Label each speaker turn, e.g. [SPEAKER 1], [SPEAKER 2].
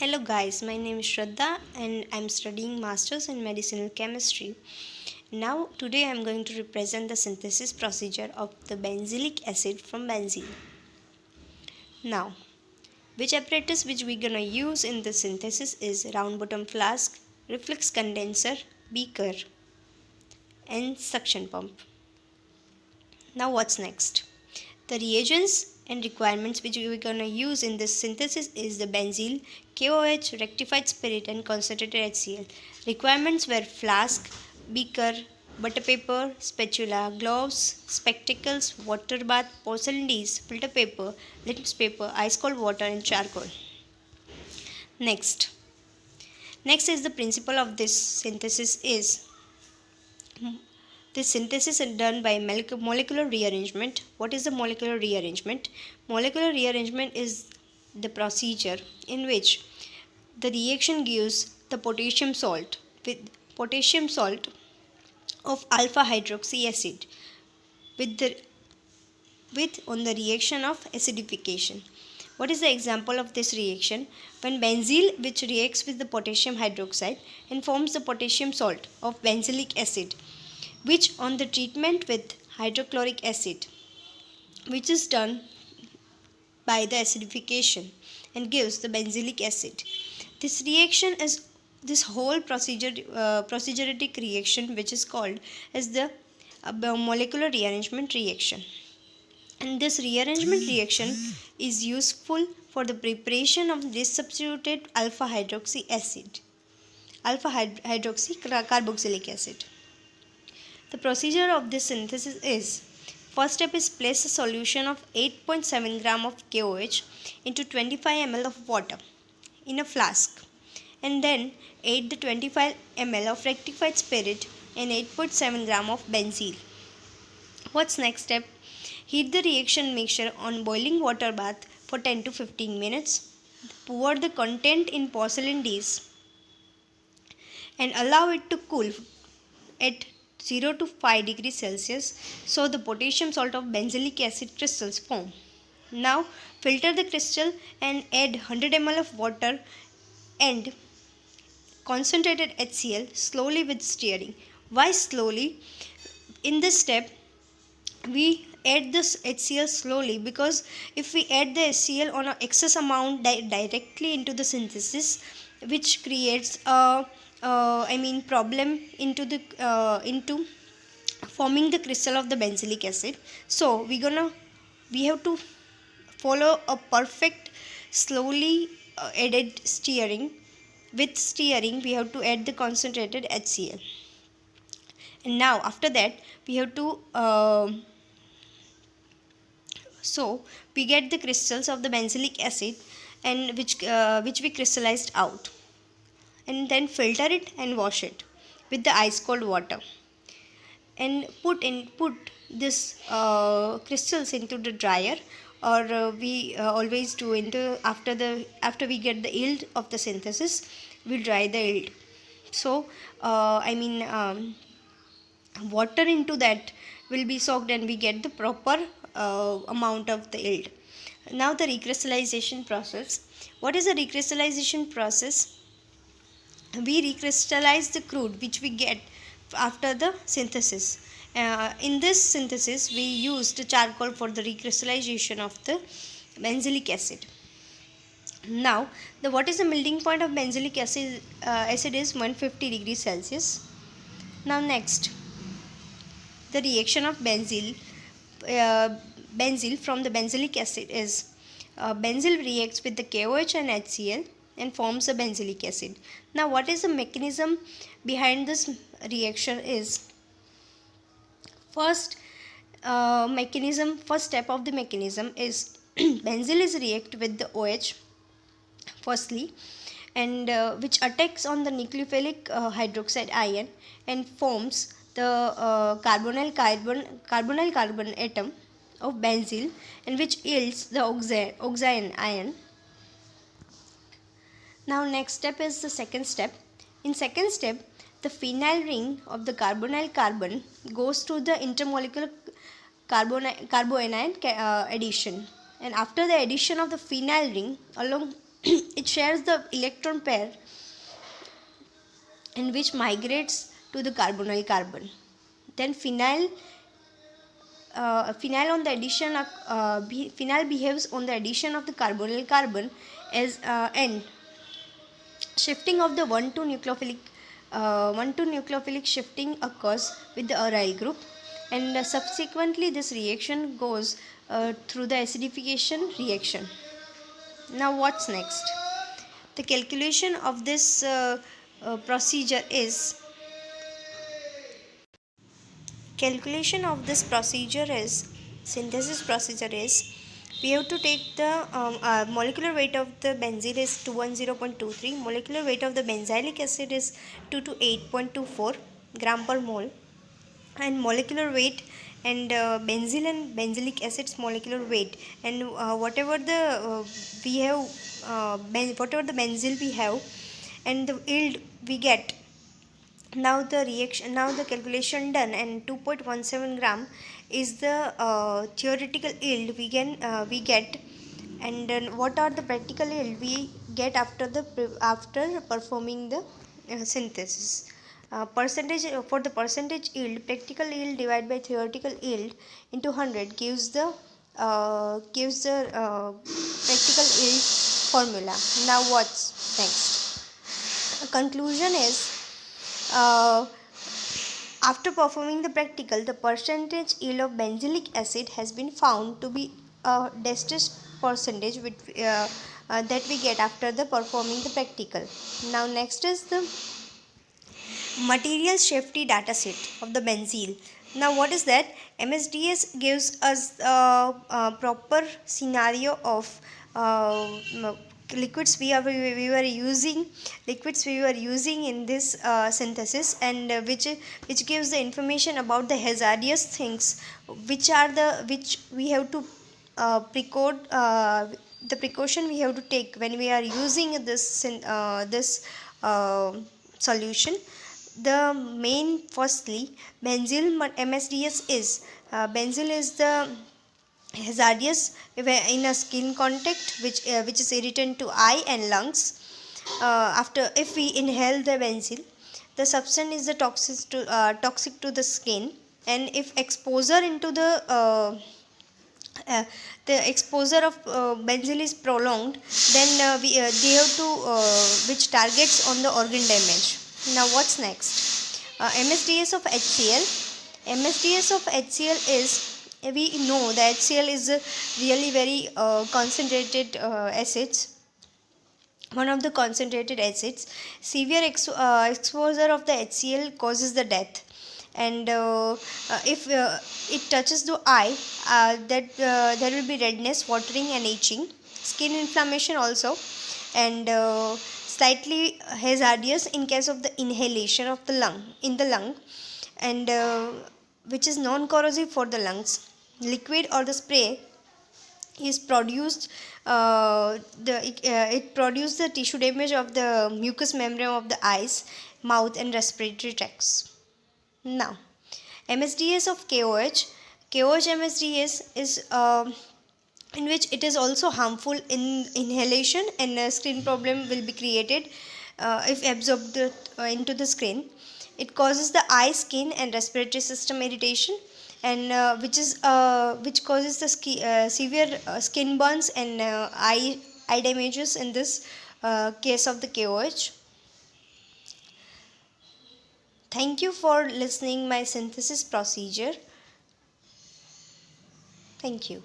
[SPEAKER 1] Hello guys, my name is Shraddha and I'm studying Masters in Medicinal Chemistry. Now today I'm going to represent the synthesis procedure of the benzylic acid from benzene. Now, which apparatus which we're gonna use in the synthesis is round bottom flask, reflex condenser, beaker and suction pump. Now what's next? The reagents and requirements which we are going to use in this synthesis is the benzyl, KOH, rectified spirit and concentrated HCl. Requirements were flask, beaker, butter paper, spatula, gloves, spectacles, water bath, porcelain dish, filter paper, litmus paper, ice cold water and charcoal. Next. Next is the principle of this synthesis is this synthesis is done by molecular rearrangement. What is the molecular rearrangement? Molecular rearrangement is the procedure in which the reaction gives the potassium salt of alpha hydroxy acid with the with on the reaction of acidification. What is the example of this reaction? When benzyl which reacts with the potassium hydroxide and forms the potassium salt of benzylic acid, which on the treatment with hydrochloric acid, which is done by the acidification and gives the benzylic acid. This reaction is this whole proceduritic reaction which is called as the molecular rearrangement reaction. And this rearrangement reaction is useful for the preparation of this substituted alpha hydroxy carboxylic acid. The procedure of this synthesis is: first step is place a solution of 8.7 gram of KOH into 25 ml of water in a flask, and then add the 25 ml of rectified spirit and 8.7 gram of benzyl. What's next step? Heat the reaction mixture on boiling water bath for 10 to 15 minutes. Pour the content in porcelain dish and allow it to cool at 0 to 5 degrees Celsius so the potassium salt of benzylic acid crystals form. Now filter the crystal and add 100 ml of water and concentrated HCl slowly with stirring. Why slowly? In this step we add this HCl slowly because if we add the HCl on an excess amount directly into the synthesis, which creates a problem into forming the crystal of the benzylic acid. So we have to follow a perfect slowly added stirring. With stirring we have to add the concentrated HCl, and now after that we have to so we get the crystals of the benzylic acid and which we crystallized out, and then filter it and wash it with the ice cold water and put this crystals into the dryer, or we always do into after we get the yield of the synthesis, we dry the yield. So water into that will be soaked and we get the proper amount of the yield. Now the recrystallization process. What is the recrystallization process? We recrystallize the crude which we get after the synthesis. In this synthesis we used charcoal for the recrystallization of the benzylic acid. Now what is the melting point of benzylic acid is 150 degrees Celsius. Now next, the reaction of benzyl from the benzylic acid is benzyl reacts with the KOH and HCl and forms a benzylic acid. Now what is the mechanism behind this reaction is, first step of the mechanism is benzyl is react with the OH firstly, and which attacks on the nucleophilic hydroxide ion and forms the carbonyl carbon atom of benzyl, and which yields the oxygen ion. Now next step is the second step. In second step, the phenyl ring of the carbonyl carbon goes to the intermolecular carboanion addition, and after the addition of the phenyl ring it shares the electron pair and which migrates to the carbonyl carbon. Then phenyl on the addition of phenyl behaves on the addition of the carbonyl carbon as end. Shifting of the 1,2 nucleophilic shifting occurs with the aryl group, and subsequently this reaction goes through the acidification reaction. Now what's next? The calculation of this procedure is synthesis procedure is, we have to take the molecular weight of the benzene is 210.23, molecular weight of the benzylic acid is 2 to 8.24 gram per mole, and molecular weight and benzyl and benzylic acid's molecular weight, and whatever the we have whatever the benzyl we have and the yield we get. Now the calculation done, and 2.17 gram is the theoretical yield we get, and then what are the practical yield we get after performing the synthesis. Percentage for the percentage yield, practical yield divided by theoretical yield into 100 gives the practical yield formula. Now what's next? Conclusion is, after performing the practical, the percentage yield of benzylic acid has been found to be a dash percentage that we get after the performing the practical. Now next is the material safety data set of the benzene. Now what is that? MSDS gives us a proper scenario of liquids we were using in this synthesis, and which gives the information about the hazardous things which we have to the precaution we have to take when we are using this solution. The main, firstly, benzyl MSDS is benzyl is the hazardous in a skin contact which is irritant to eye and lungs. After if we inhale the benzyl, the substance is the toxic to the skin, and if exposure into the exposure of benzyl is prolonged, then they have to which targets on the organ damage. Now what's next? MSDS of HCl. MSDS of HCl is, we know that HCl is a really very concentrated acids, one of the concentrated acids. Severe exposure of the HCl causes the death, and if it touches the eye, that there will be redness, watering and itching, skin inflammation also, and slightly hazardous in case of the inhalation of the lung, and which is non corrosive for the lungs. Liquid or the spray is produced it produces the tissue damage of the mucous membrane of the eyes, mouth and respiratory tracts. Now MSDS of KOH. KOH MSDS is in which it is also harmful in inhalation, and a skin problem will be created if absorbed into the skin. It causes the eye, skin and respiratory system irritation, and which causes the severe skin burns and eye damages in this case of the KOH. Thank you for listening my synthesis procedure. Thank you.